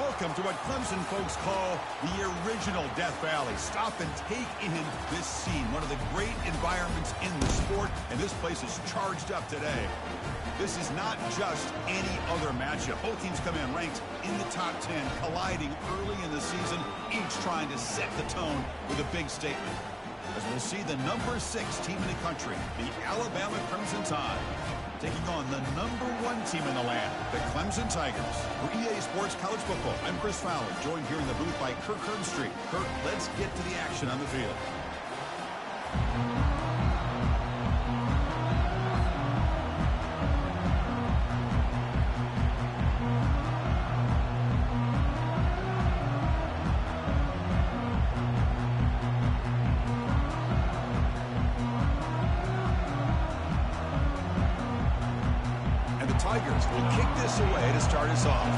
Welcome to what Clemson folks call the original Death Valley. Stop and take in this scene, one of the great environments in the sport, and this place is charged up today. This is not just any other matchup. Both teams come in ranked in the top 10, colliding early in the season, each trying to set the tone with a big statement. As we'll see the number 6 team in the country, the Alabama Crimson Tide, taking on the number 1 team in the land, the Clemson Tigers. For EA Sports College Football, I'm Chris Fowler, joined here in the booth by Kirk Herbstreit. Kirk, let's get to the action on the field. Tigers will kick this away to start us off.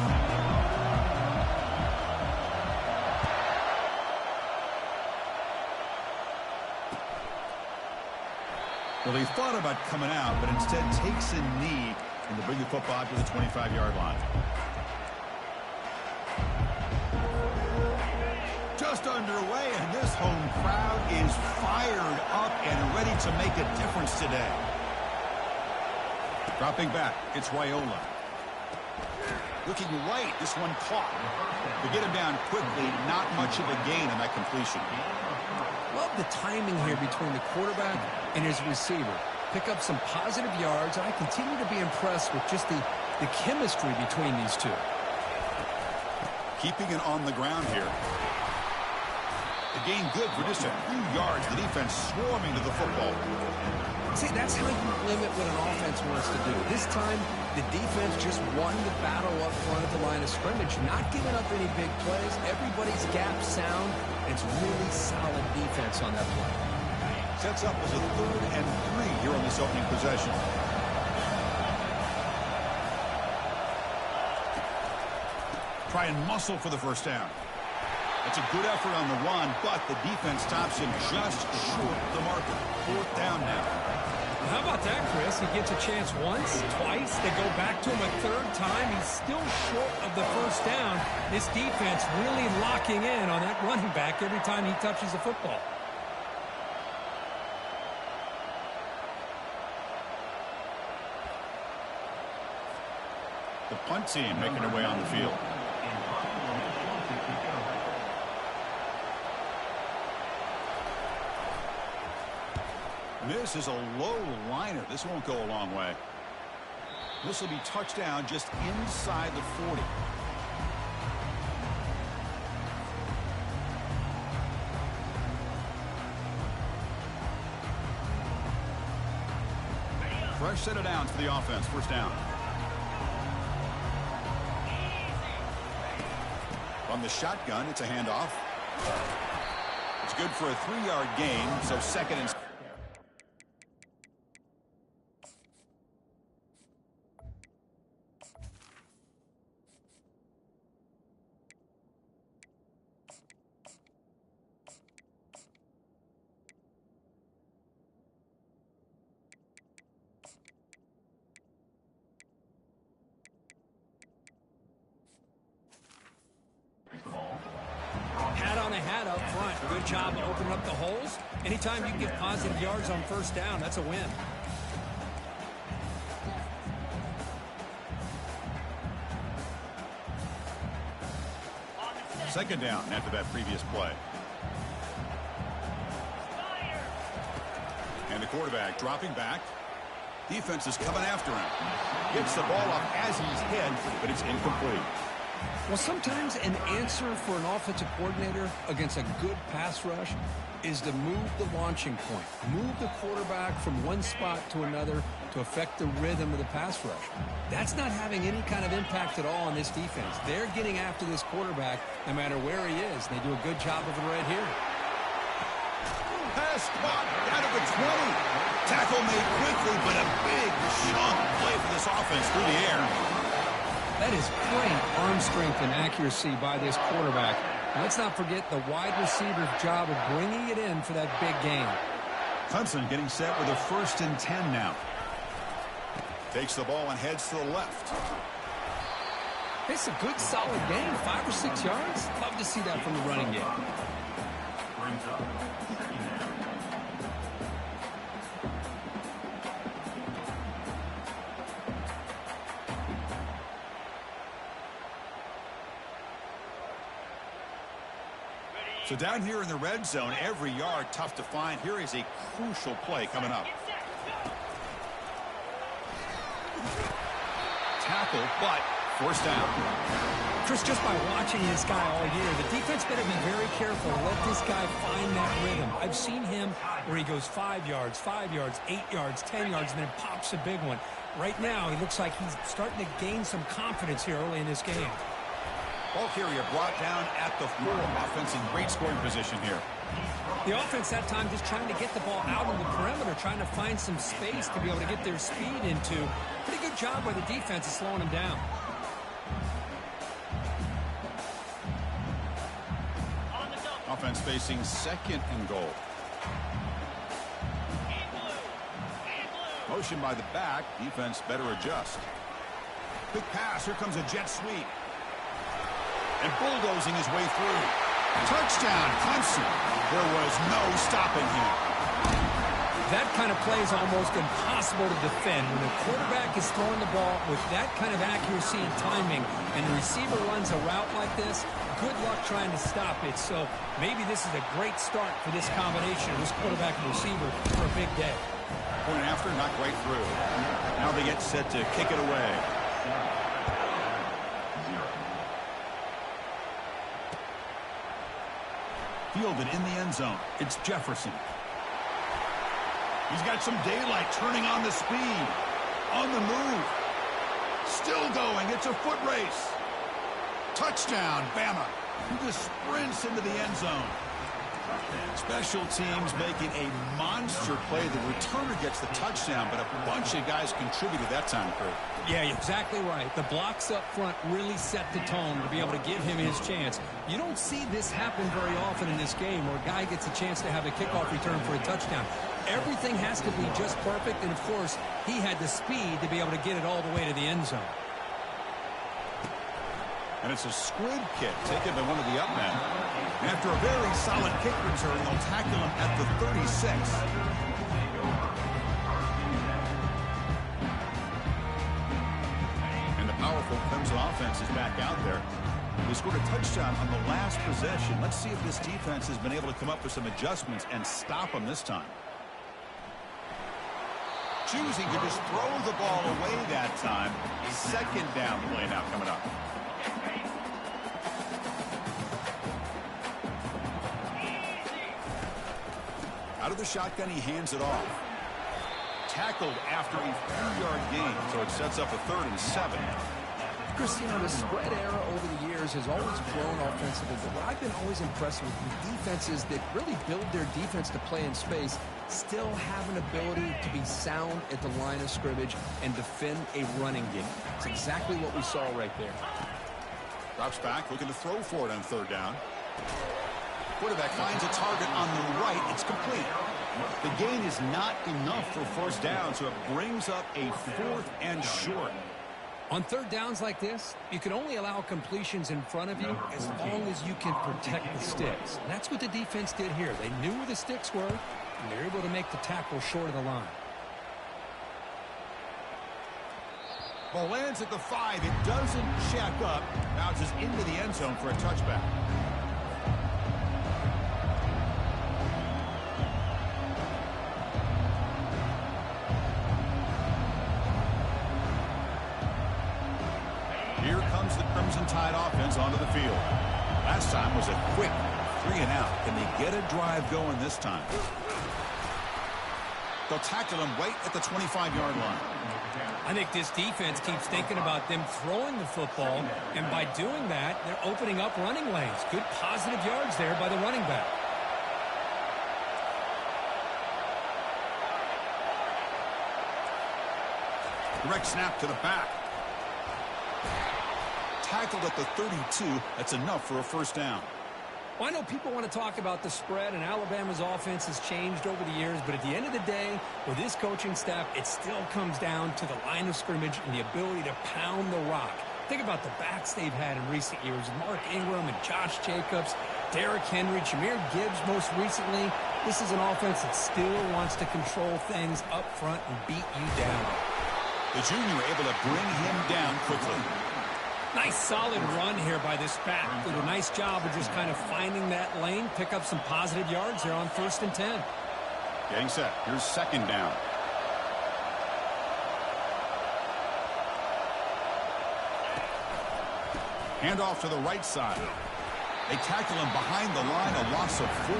Well, he thought about coming out, but instead takes a knee and to bring the football to the 25-yard line. Just underway, and this home crowd is fired up and ready to make a difference today. Dropping back, it's Raiola. Looking right, this one caught. To get him down quickly, not much of a gain on that completion. Love the timing here between the quarterback and his receiver. Pick up some positive yards, and I continue to be impressed with just the chemistry between these two. Keeping it on the ground here. The gain good for just a few yards. The defense swarming to the football. See, that's how you limit what an offense wants to do. This time, the defense just won the battle up front at the line of scrimmage, not giving up any big plays. Everybody's gap sound. It's really solid defense on that play. Sets up as a 3rd and 3 here on this opening possession. Try and muscle for the first down. It's a good effort on the run, but the defense stops him just short of the marker. 4th down now. How about that, Chris? He gets a chance once, twice. They go back to him a 3rd time. He's still short of the first down. This defense really locking in on that running back every time he touches the football. The punt team making their way on the field. This is a low liner. This won't go a long way. This will be touchdown just inside the 40. Fresh set of downs for the offense. First down. From the shotgun, it's a handoff. It's good for a 3-yard gain, so 2nd and... Hat on a hat up front. Good job of opening up the holes. Anytime you get positive yards on first down, that's a win. Second down after that previous play. And the quarterback dropping back. Defense is coming after him. Gets the ball up as he's hit, but it's incomplete. Well, sometimes an answer for an offensive coordinator against a good pass rush is to move the launching point. Move the quarterback from one spot to another to affect the rhythm of the pass rush. That's not having any kind of impact at all on this defense. They're getting after this quarterback no matter where he is. They do a good job of it right here. Pass caught out of the 20. Tackle made quickly, but a big chunk play for this offense through the air. That is great arm strength and accuracy by this quarterback. And let's not forget the wide receiver's job of bringing it in for that big gain. Clemson getting set with a 1st and 10 now. Takes the ball and heads to the left. It's a good, solid gain, 5 or 6 yards. Love to see that from the running game. So down here in the red zone, every yard tough to find. Here is a crucial play coming up. Tackle, but forced down. Chris, just by watching this guy all year, the defense better be very careful to let this guy find that rhythm. I've seen him where he goes 5 yards, 8 yards, 10 yards, and then pops a big one. Right now, he looks like he's starting to gain some confidence here early in this game. Ball carrier brought down at the 4. Offense in great scoring position here. The offense that time just trying to get the ball out on the perimeter, trying to find some space to be able to get their speed into. Pretty good job by the defense of slowing them down. Offense facing 2nd and goal. Motion by the back. Defense better adjust. Quick pass. Here comes a jet sweep. And bulldozing his way through. Touchdown, Clemson. There was no stopping him. That kind of play is almost impossible to defend. When the quarterback is throwing the ball with that kind of accuracy and timing, and the receiver runs a route like this, good luck trying to stop it. So maybe this is a great start for this combination of this quarterback and receiver for a big day. Point after, not right through. Now they get set to kick it away. Fielded in the end zone. It's Jefferson. He's got some daylight, turning on the speed. On the move. Still going. It's a foot race. Touchdown, Bama. He just sprints into the end zone. Special teams making a monster play. The returner gets the touchdown, but a bunch of guys contributed that time, Kurt. Yeah, exactly right. The blocks up front really set the tone to be able to give him his chance. You don't see this happen very often in this game where a guy gets a chance to have a kickoff return for a touchdown. Everything has to be just perfect, and of course, he had the speed to be able to get it all the way to the end zone. And it's a squib kick taken by one of the up men. And after a very solid kick return, they'll tackle him at the 36. And the powerful Clemson offense is back out there. They scored a touchdown on the last possession. Let's see if this defense has been able to come up with some adjustments and stop them this time. Choosing to just throw the ball away that time. 2nd down play now coming up. Out of the shotgun, he hands it off. Tackled after a few-yard gain, so it sets up a 3rd and 7. Chris, you know, the spread era over the years has always grown offensively, but what I've been always impressed with defenses that really build their defense to play in space still have an ability to be sound at the line of scrimmage and defend a running game. It's exactly what we saw right there. Drops back, looking to throw for it on 3rd down. Quarterback finds a target on the right. It's complete. The gain is not enough for 1st down, so it brings up a 4th and short. On 3rd downs like this, you can only allow completions in front of you as long as you can protect the sticks. And that's what the defense did here. They knew where the sticks were, and they were able to make the tackle short of the line. Ball lands at the 5. It doesn't check up. Bounces into the end zone for a touchback. Here comes the Crimson Tide offense onto the field. Last time was a quick 3 and out. Can they get a drive going this time? They'll tackle him right at the 25-yard line. I think this defense keeps thinking about them throwing the football, and by doing that, they're opening up running lanes. Good positive yards there by the running back. Direct snap to the back. Tackled at the 32. That's enough for a 1st down. Well, I know people want to talk about the spread, and Alabama's offense has changed over the years, but at the end of the day, with this coaching staff, it still comes down to the line of scrimmage and the ability to pound the rock. Think about the backs they've had in recent years. Mark Ingram and Josh Jacobs, Derrick Henry, Jahmyr Gibbs most recently. This is an offense that still wants to control things up front and beat you down. The junior able to bring him down quickly. Nice solid run here by this back. Did a nice job of just kind of finding that lane, pick up some positive yards there on 1st and 10. Getting set. Here's 2nd down. Handoff to the right side. They tackle him behind the line, a loss of 4.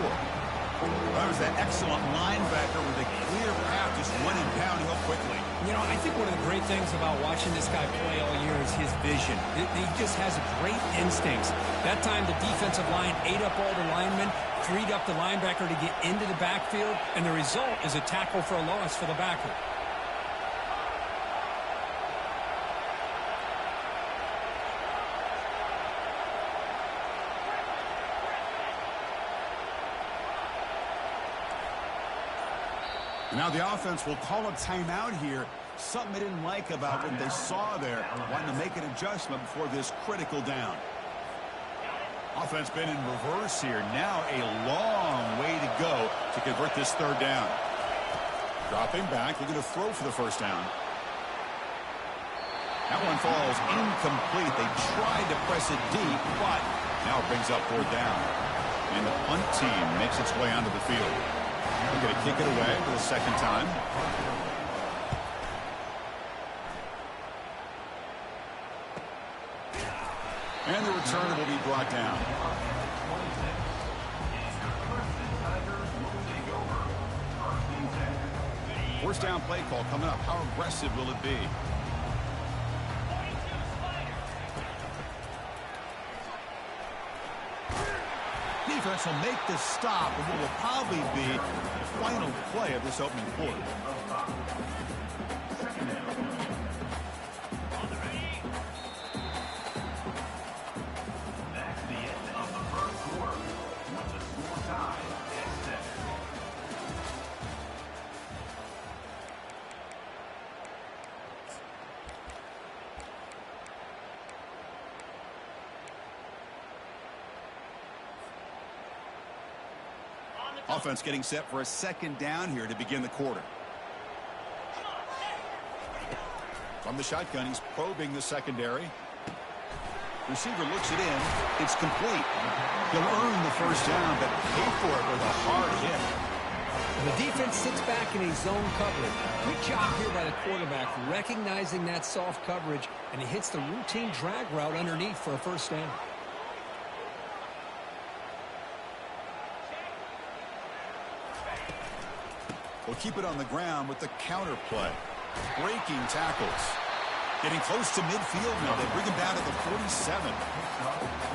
That was that excellent linebacker with a clear path, just running downhill quickly. You know, I think one of the great things about watching this guy play all year is his vision. He just has great instincts. That time the defensive line ate up all the linemen, freed up the linebacker to get into the backfield, and the result is a tackle for a loss for the backer. Now the offense will call a timeout here. Something they didn't like about what they saw there. Wanting to make an adjustment before this critical down. Offense been in reverse here. Now a long way to go to convert this 3rd down. Dropping back, looking to throw for the 1st down. That one falls incomplete. They tried to press it deep, but now it brings up 4th down. And the punt team makes its way onto the field. They're going to kick it away for the 2nd time. And the return will be brought down. First down play call coming up. How aggressive will it be? Defense will make this stop, and what will probably be the final play of this opening quarter. Offense getting set for a 2nd down here to begin the quarter. From the shotgun, he's probing the secondary. Receiver looks it in. It's complete. He'll earn the 1st down, but pay for it with a hard hit. The defense sits back in a zone coverage. Good job here by the quarterback, recognizing that soft coverage, and he hits the routine drag route underneath for a 1st down. Will keep it on the ground with the counter play. Breaking tackles. Getting close to midfield now. They bring him down to the 47.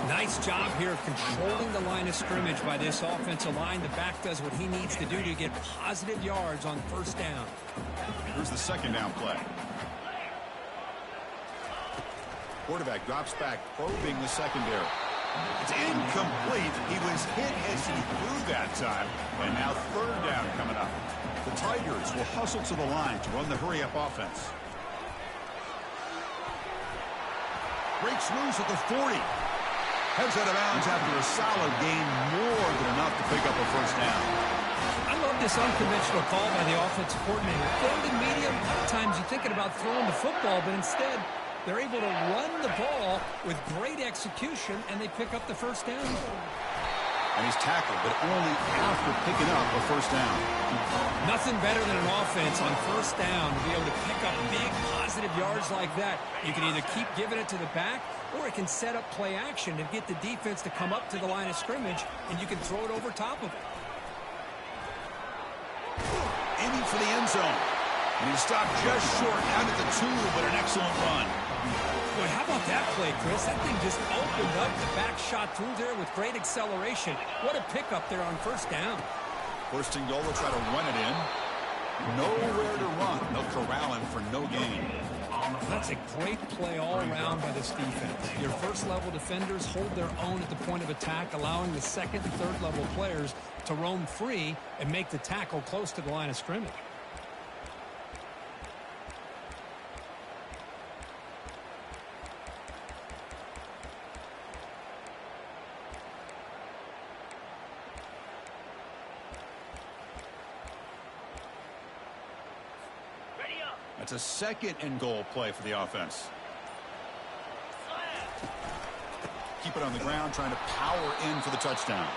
Nice job here of controlling the line of scrimmage by this offensive line. The back does what he needs to do to get positive yards on 1st down. Here's the 2nd down play. Quarterback drops back, probing the secondary. It's incomplete. He was hit as he threw that time. And now 3rd down coming up. The Tigers will hustle to the line to run the hurry-up offense. Breaks loose at the 40. Heads out of bounds after a solid gain, more than enough to pick up a 1st down. I love this unconventional call by the offensive coordinator. Third and medium, a lot of times you're thinking about throwing the football, but instead they're able to run the ball with great execution, and they pick up the 1st down. And he's tackled, but only after picking up a 1st down. Nothing better than an offense on 1st down to be able to pick up big positive yards like that. You can either keep giving it to the back, or it can set up play action and get the defense to come up to the line of scrimmage, and you can throw it over top of it. Aiming for the end zone. And he stopped just short, down at the 2, but an excellent run. Boy, how about that play, Chris? That thing just opened up. The back shot through there with great acceleration. What a pickup there on 1st down. 1st and goal, will try to run it in. Nowhere to run. They'll corral him for no gain. That's a great play all around by this defense. Your 1st-level defenders hold their own at the point of attack, allowing the 2nd and 3rd-level players to roam free and make the tackle close to the line of scrimmage. That's a second and goal play for the offense. Keep it on the ground, trying to power in for the touchdown.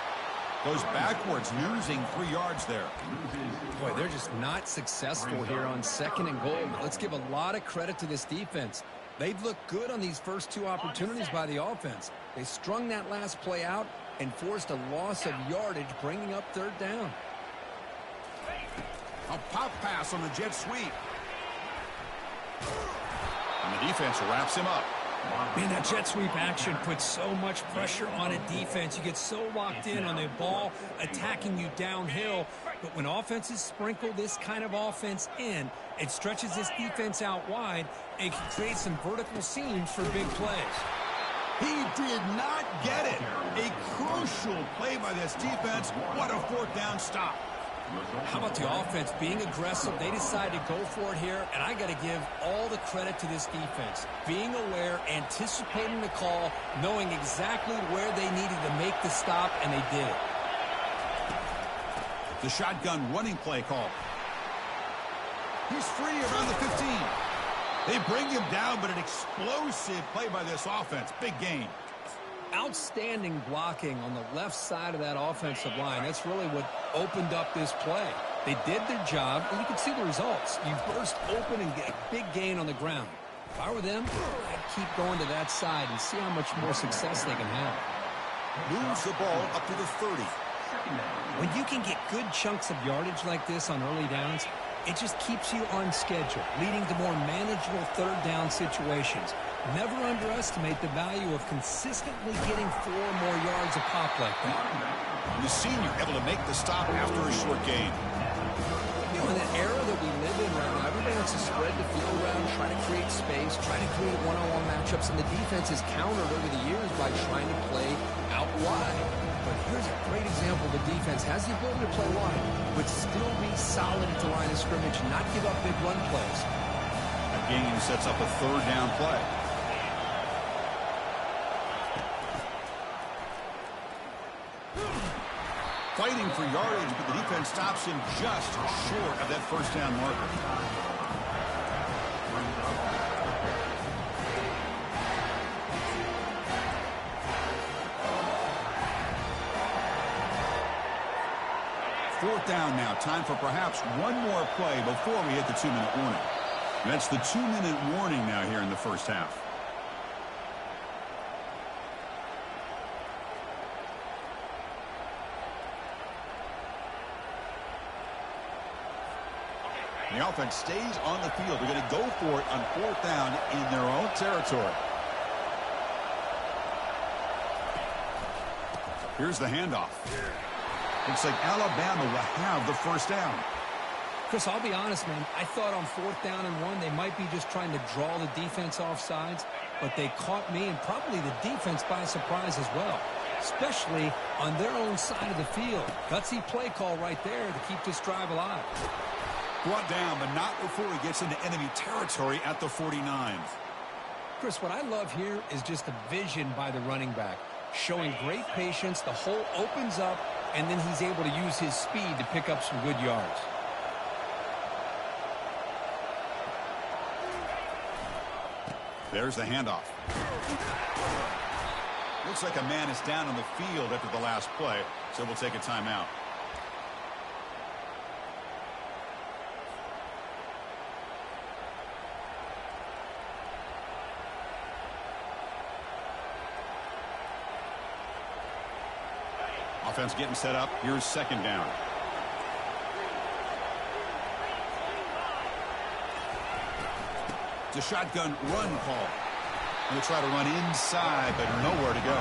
Goes backwards, losing 3 yards there. Boy, they're just not successful here on second and goal. But let's give a lot of credit to this defense. They've looked good on these first 2 opportunities by the offense. They strung that last play out and forced a loss of yardage, bringing up third down. A pop pass on the jet sweep. And the defense wraps him up. Man, that jet sweep action puts so much pressure on a defense. You get so locked in on the ball attacking you downhill. But when offenses sprinkle this kind of offense in, it stretches this defense out wide and can create some vertical seams for big plays. He did not get it. A crucial play by this defense. What a fourth down stop. How about the offense being aggressive? They decided to go for it here, and I got to give all the credit to this defense. Being aware, anticipating the call, knowing exactly where they needed to make the stop, and they did it. The shotgun running play call. He's free around the 15. They bring him down, but an explosive play by this offense. Big gain. Outstanding blocking on the left side of that offensive line. That's really what opened up this play. They did their job, and you can see the results. You burst open and get a big gain on the ground. If I were them, I'd keep going to that side and see how much more success they can have. Moves the ball up to the 30. When you can get good chunks of yardage like this on early downs, it just keeps you on schedule, leading to more manageable third down situations. Never underestimate the value of consistently getting 4 more yards a pop like that. And the senior able to make the stop after a short gain. You know, in the era that we live in right now, everybody wants to spread the field around, try to create space, try to create one-on-one matchups, and the defense is countered over the years by trying to play out wide. But here's a great example. The defense has the ability to play wide, but still be solid at the line of scrimmage and not give up big run plays. That gain sets up a third down play. Fighting for yardage, but the defense stops him just short of that first down marker. Fourth down now. Time for perhaps one more play before we hit the 2-minute warning. That's the 2-minute warning now here in the first half. The offense stays on the field. They're going to go for it on fourth down in their own territory. Here's the handoff. Looks like Alabama will have the first down. Chris, I'll be honest, man. I thought on fourth down and 1, they might be just trying to draw the defense off sides, but they caught me and probably the defense by surprise as well, especially on their own side of the field. Gutsy play call right there to keep this drive alive. Brought down, but not before he gets into enemy territory at the 49. Chris, what I love here is just the vision by the running back, showing great patience. The hole opens up, and then he's able to use his speed to pick up some good yards. There's the handoff. Looks like a man is down on the field after the last play, so we'll take a timeout. Offense getting set up. Here's second down. It's a shotgun run call. They'll try to run inside, but nowhere to go.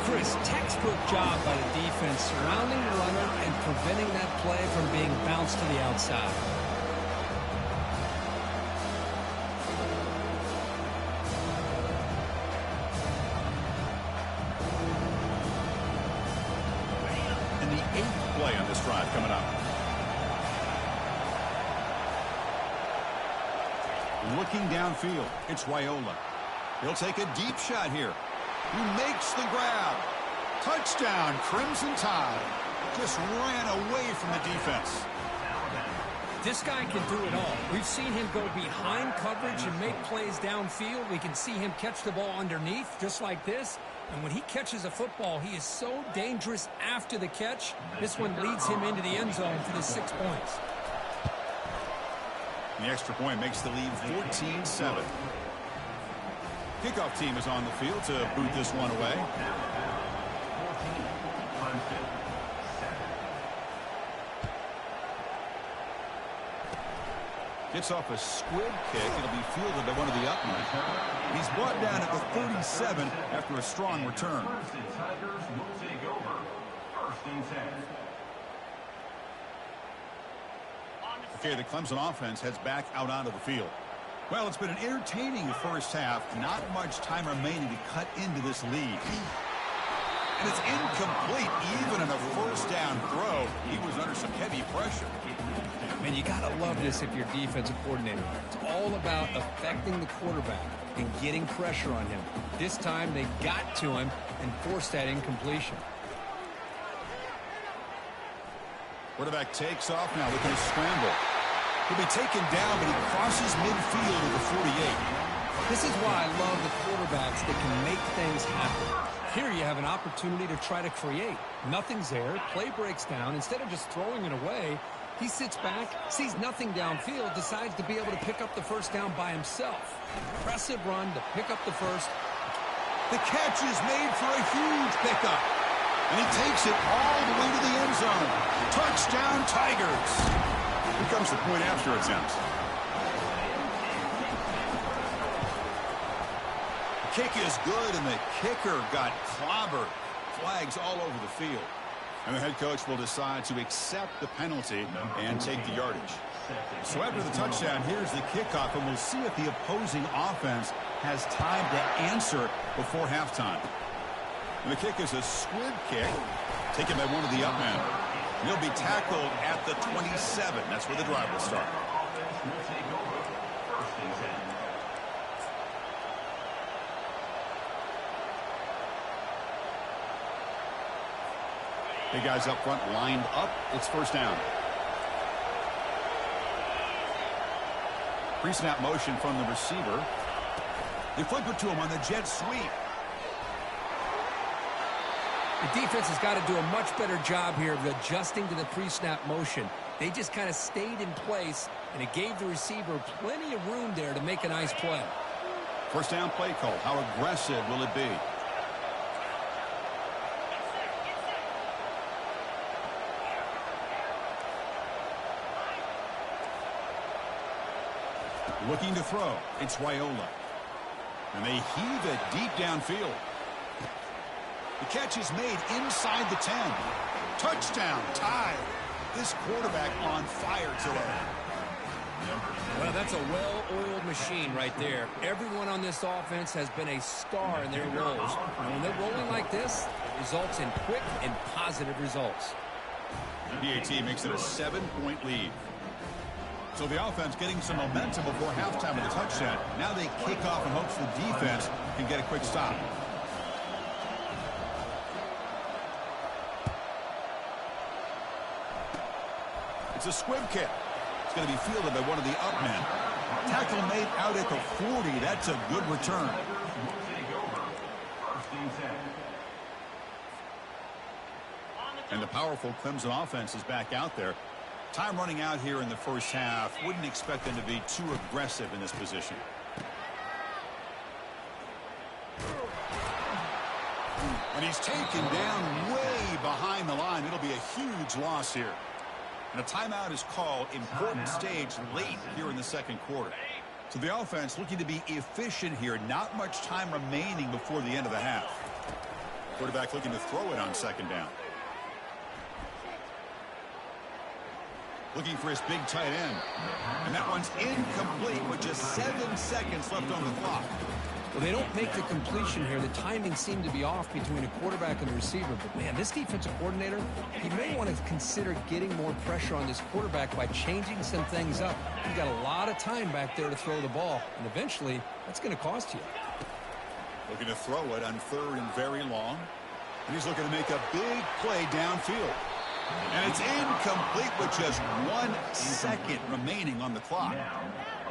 Chris, textbook job by the defense surrounding the runner and preventing that play from being bounced to the outside. Play on this drive coming up. Looking downfield, it's Raiola. He'll take a deep shot here. He makes the grab. Touchdown, Crimson Tide. Just ran away from the defense. This guy can do it all. We've seen him go behind coverage and make plays downfield. We can see him catch the ball underneath, just like this. And when he catches a football, he is so dangerous after the catch. This one leads him into the end zone for the 6 points. The extra point makes the lead 14-7. Kickoff team is on the field to boot this one away. Gets off a squib kick. It'll be fielded by one of the upmen. He's brought down at the 37 after a strong return. Okay, the Clemson offense heads back out onto the field. Well, it's been an entertaining first half. Not much time remaining to cut into this lead. And it's incomplete even in a first down throw. He was under some heavy pressure. Man, you got to love this if you're defensive coordinator. It's all about affecting the quarterback and getting pressure on him. This time they got to him and forced that incompletion. Quarterback takes off now looking to scramble. He'll be taken down, but he crosses midfield at the 48. This is why I love the quarterbacks that can make things happen. Here you have an opportunity to try to create. Nothing's there. Play breaks down. Instead of just throwing it away, he sits back, sees nothing downfield, decides to be able to pick up the first down by himself. Impressive run to pick up the first. The catch is made for a huge pickup. And he takes it all the way to the end zone. Touchdown, Tigers. Here comes the point after attempt. The kick is good, and the kicker got clobbered. Flags all over the field. And the head coach will decide to accept the penalty and take the yardage. So after the touchdown, here's the kickoff, and we'll see if the opposing offense has time to answer before halftime. And the kick is a squib kick taken by one of the upmen. He'll be tackled at the 27. That's where the drive will start. Big guys up front lined up. It's first down. Pre-snap motion from the receiver. They flip it to him on the jet sweep. The defense has got to do a much better job here of adjusting to the pre-snap motion. They just kind of stayed in place, and it gave the receiver plenty of room there to make a nice play. First down play call. How aggressive will it be? Looking to throw. It's Raiola. And they heave it deep downfield. The catch is made inside the 10. Touchdown, Tide. This quarterback on fire today. Well, that's a well-oiled machine right there. Everyone on this offense has been a star in their roles. And when they're rolling like this, it results in quick and positive results. BAT makes it a 7-point lead. So the offense getting some momentum before halftime with a touchdown. Now they kick off in hopes the defense can get a quick stop. It's a squib kick. It's going to be fielded by one of the upmen. Tackle made out at the 40. That's a good return. And the powerful Clemson offense is back out there. Time running out here in the first half. Wouldn't expect them to be too aggressive in this position. And he's taken down way behind the line. It'll be a huge loss here. And a timeout is called. Important stage late here in the second quarter. So the offense looking to be efficient here. Not much time remaining before the end of the half. Quarterback looking to throw it on second down. Looking for his big tight end. And that one's incomplete with just 7 seconds left on the clock. Well, they don't make the completion here. The timing seemed to be off between a quarterback and the receiver. But, man, this defensive coordinator, he may want to consider getting more pressure on this quarterback by changing some things up. You've got a lot of time back there to throw the ball. And eventually, that's going to cost you. Looking to throw it on third and very long. And he's looking to make a big play downfield. And it's incomplete with just 1 second remaining on the clock.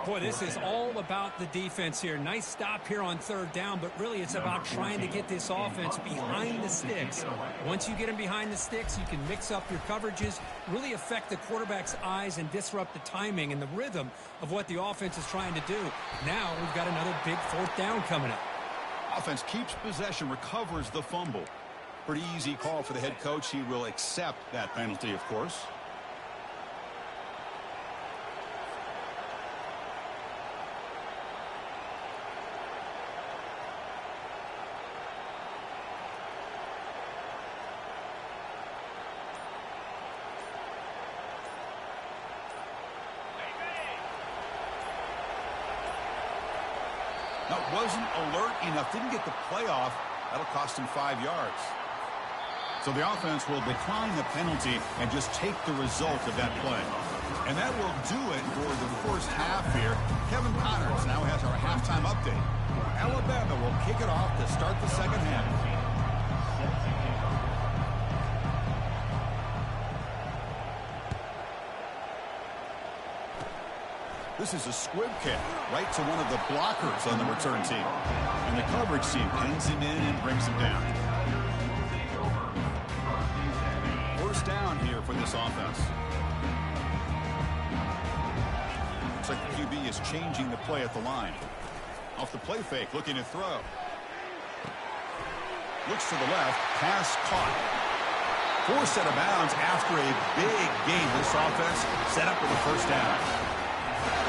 Boy, this is all about the defense here. Nice stop here on third down, but really it's about trying to get this offense behind the sticks. Once you get them behind the sticks, you can mix up your coverages, really affect the quarterback's eyes and disrupt the timing and the rhythm of what the offense is trying to do. Now we've got another big fourth down coming up. Offense keeps possession, recovers the fumble. Pretty easy call for the head coach. He will accept that penalty, of course. Now, wasn't alert enough, didn't get the play off. That'll cost him 5 yards. So the offense will decline the penalty and just take the result of that play. And that will do it for the first half here. Kevin Connors now has our halftime update. Alabama will kick it off to start the second half. This is a squib kick right to one of the blockers on the return team. And the coverage team pins him in and brings him down. First down here for this offense. Looks like the QB is changing the play at the line. Off the play fake, looking to throw. Looks to the left, pass caught. Forced out of bounds after a big gain. This offense set up with a first down.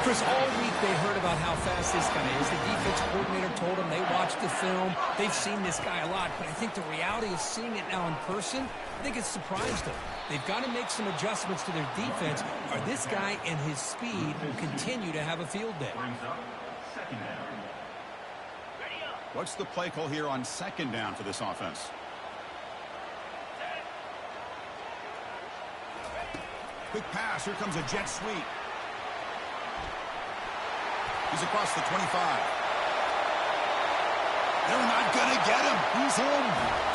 Chris, all week they heard about how fast this guy is. The defense coordinator told them they watched the film. They've seen this guy a lot, but I think the reality of seeing it now in person, I think it's surprised them. They've got to make some adjustments to their defense, or this guy and his speed will continue to have a field day. What's the play call here on second down for this offense? Quick pass. Here comes a jet sweep. He's across the 25. They're not going to get him. He's in.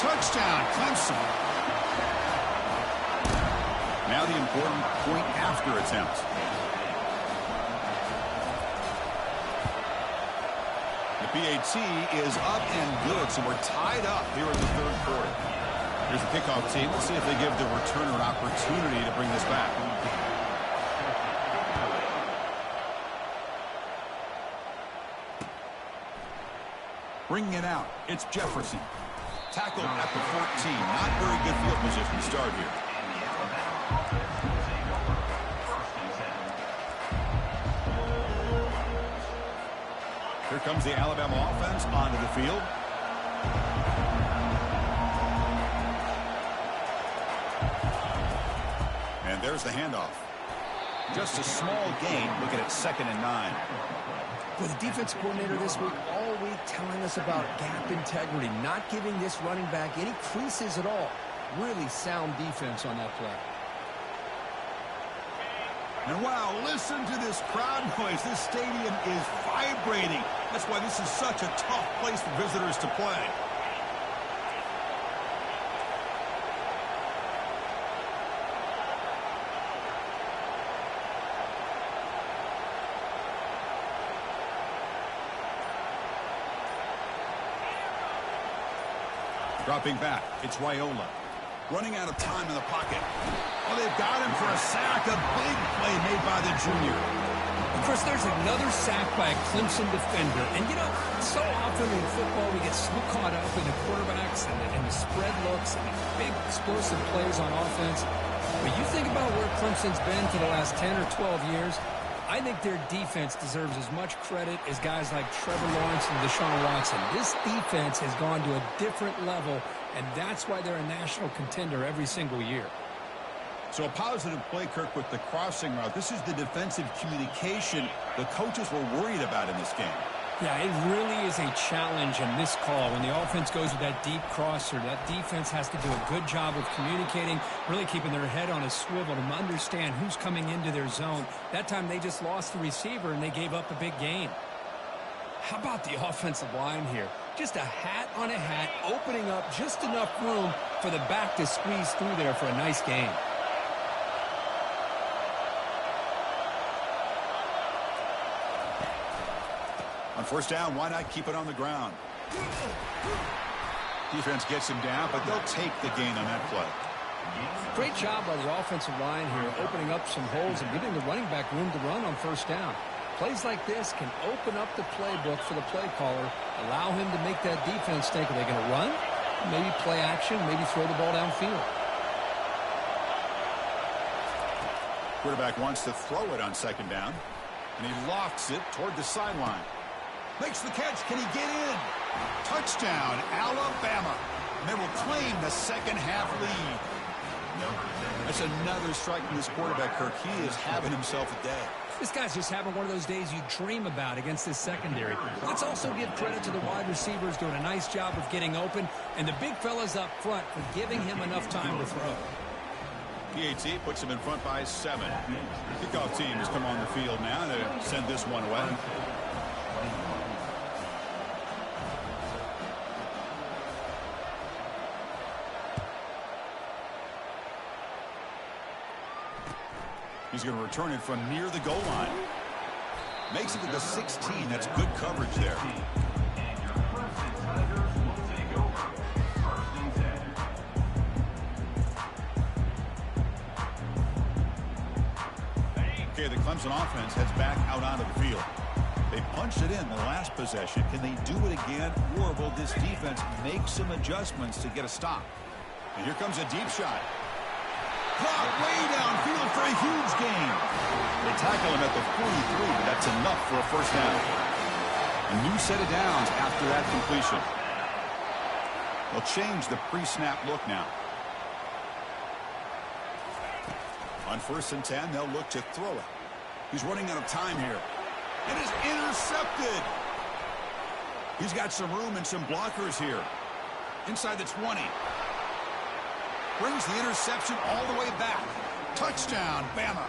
Touchdown, Clemson. Now the important point after attempt. The PAT is up and good, so we're tied up here in the third quarter. Here's the kickoff team. Let's see if they give the returner an opportunity to bring this back. Bringing it out, it's Jefferson. Tackled at the 14. Not very good field position to start here. Here comes the Alabama offense onto the field. And there's the handoff. Just a small gain. Looking at 2nd and 9. With the defense coordinator this week, all week telling us about gap integrity, not giving this running back any creases at all. Really sound defense on that play. And wow, listen to this crowd noise. This stadium is vibrating. That's why this is such a tough place for visitors to play. Dropping back, it's Raiola. Running out of time in the pocket. Oh, they've got him for a sack. A big play made by the junior. Of course, there's another sack by a Clemson defender. And, you know, so often in football we get so caught up in the quarterbacks and the spread looks and the big explosive plays on offense. But you think about where Clemson's been for the last 10 or 12 years, I think their defense deserves as much credit as guys like Trevor Lawrence and Deshaun Watson. This defense has gone to a different level, and that's why they're a national contender every single year. So a positive play, Kirk, with the crossing route. This is the defensive communication the coaches were worried about in this game. Yeah, it really is a challenge in this call. When the offense goes with that deep crosser, that defense has to do a good job of communicating, really keeping their head on a swivel to understand who's coming into their zone. That time they just lost the receiver and they gave up a big gain. How about the offensive line here? Just a hat on a hat, opening up just enough room for the back to squeeze through there for a nice gain. On first down, why not keep it on the ground? Defense gets him down, but they'll take the gain on that play. Great job by the offensive line here, opening up some holes and giving the running back room to run on first down. Plays like this can open up the playbook for the play caller, allow him to make that defense think, are they going to run? Maybe play action, maybe throw the ball downfield. Quarterback wants to throw it on second down, and he lofts it toward the sideline. Makes the catch. Can he get in? Touchdown, Alabama. And they will claim the second half lead. That's another strike from this quarterback, Kirk. He is having himself a day. This guy's just having one of those days you dream about against this secondary. Let's also give credit to the wide receivers doing a nice job of getting open, and the big fellas up front for giving him enough time to throw. PAT puts him in front by 7. Kickoff team has come on the field now to send this one away. He's going to return it from near the goal line. Makes it to the 16. That's good coverage there. Okay, the Clemson offense heads back out onto the field. They punched it in the last possession. Can they do it again, or will this defense make some adjustments to get a stop? And here comes a deep shot. Caught way downfield for a huge gain. They tackle him at the 43, but that's enough for a first down. A new set of downs after that completion. They'll change the pre-snap look now. On 1st and 10, they'll look to throw it. He's running out of time here. It is intercepted. He's got some room and some blockers here. Inside the 20. Brings the interception all the way back. Touchdown, Bama.